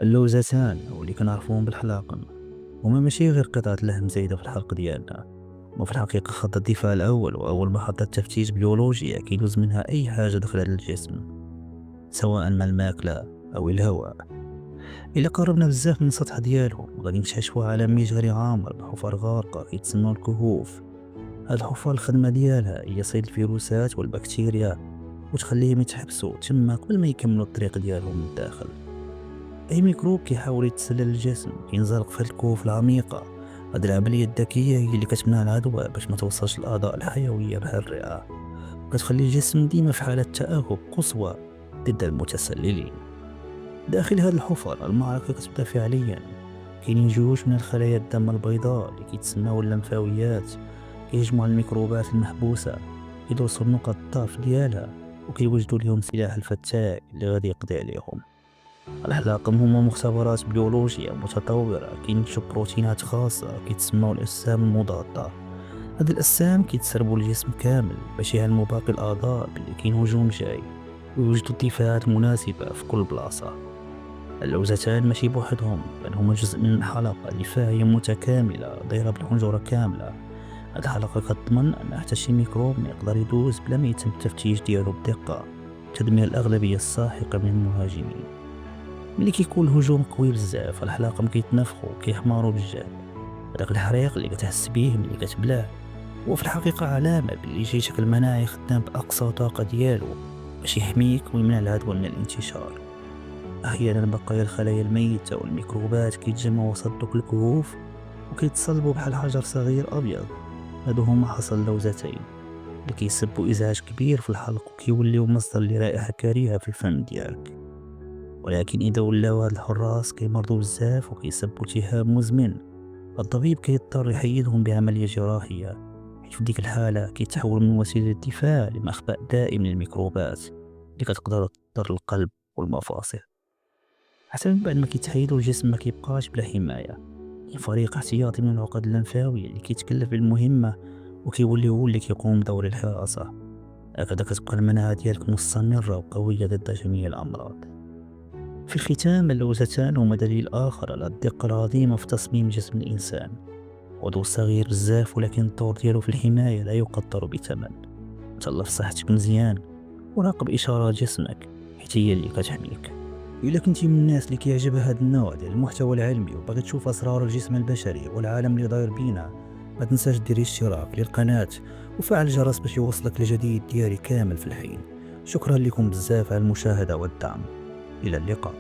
اللوزتان أو اللي كنعرفوهم بالحلاقم هما ماشي غير قطعة لحم زايدة في الحلق ديالنا، هما في الحقيقة خط الدفاع الأول وأول محطة تفتيش بيولوجية كيدوز منها أي حاجة دخلت للجسم، سواء من الماكلة أو الهواء. إلا قربنا بزاف من السطح ديالهم غادي نكتشفوا عالم مجهري عامر بحفر غارقة كيتسموا الكهوف. هاد الحفر الخدمة ديالها هي صيد الفيروسات والبكتيريا وتخليهم يتحبسوا تما قبل ما يكملوا الطريق ديالهم من الداخل. أي ميكروب كيحاول يتسلل للجسم كينزلق في الكهوف العميقة. هاد العملية الذكية هي اللي كتمنع العدوى باش ما توصلش الأعضاء الحيوية بحال الرئة، وكتخلي الجسم ديما في حالة تأهب قصوى ضد المتسللين. داخل هاد الحفر المعركة كتبدا فعليا. كاينين جيوش من الخلايا الدم البيضاء اللي كيتسماو اللمفاويات كيهجموا على الميكروبات المحبوسة، كيدرسوا نقط الضعف ديالها وكيوجدوا لهم سلاح الفتاك اللي غادي يقضي عليهم. الحلاقم هما مختبرات بيولوجية متطورة كينتجو بروتينات خاصة كيتسماو الأجسام المضادة. هاد الأجسام كيتسربوا للجسم كامل باش يعلموا باقي الأعضاء بلي كاين هجوم جاي ويوجدوا الدفاعات المناسبة في كل بلاصة. اللوزتان ماشي بوحدهم بل هما جزء من الحلقة اللي فيها هي متكاملة دايرة بالحنجرة كاملة. هاد الحلقة كتضمن أن حتى شي ميكروب ما يقدر يدوز بلا ما يتم التفتيش ديالو بدقة، تدمير الأغلبية الساحقة من المهاجمين. ملي كيكون الهجوم قوي بزاف الحلاقم كيتنفخوا وكيحمروا بالجهد. هداك الحريق اللي كتحس بيه ملي كتبلاه هو في الحقيقة علامة بلي جيشك المناعي خدام بأقصى طاقة ديالو باش يحميك ويمنع العدوى من الانتشار. أحيانا بقايا الخلايا الميتة والميكروبات كيتجمعوا وسط دوك الكهوف وكيتصلبوا بحال حجر صغير أبيض. هادو هما حصل اللوزتين اللي كيسببوا إزعاج كبير في الحلق وكيوليو مصدر لرائحة كريهة في الفم ديالك. ولكن إذا ولاو هاد الحراس كيمرضوا بزاف وكيسببوا التهاب مزمن، الطبيب كيضطر يحيدهم بعملية جراحية، حيت في ديك الحالة كيتحول من وسيلة دفاع لمخبأ دائم للميكروبات اللي كتقدر تضر القلب والمفاصل. حتى من بعد ما كيتحيدوا الجسم ما كيبقاش بلا حماية. كاين فريق احتياطي من العقد اللمفاوية اللي كيتكلف بالمهمة وكيولي هو اللي كيقوم بدور الحراسة. هكذا كتبقى المناعة ديالك مستمرة وقوية ضد جميع الأمراض. في الختام اللوزتان هما دليل آخر على الدقة العظيمة في تصميم جسم الإنسان. عضو صغير بزاف ولكن الدور ديالو في الحماية لا يقدر بثمن. تهلا في صحتك مزيان وراقب إشارات جسمك حيت هي اللي كتحميك. إلا كنتي من الناس اللي كيعجبها هذا النوع ديال المحتوى العلمي وباغي تشوف أسرار الجسم البشري والعالم اللي داير بينا، ما تنساش ديري اشتراك للقناة وفعل الجرس باش يوصلك الجديد ديالي كامل في الحين. شكرا لكم بزاف على المشاهدة والدعم. إلى اللقاء.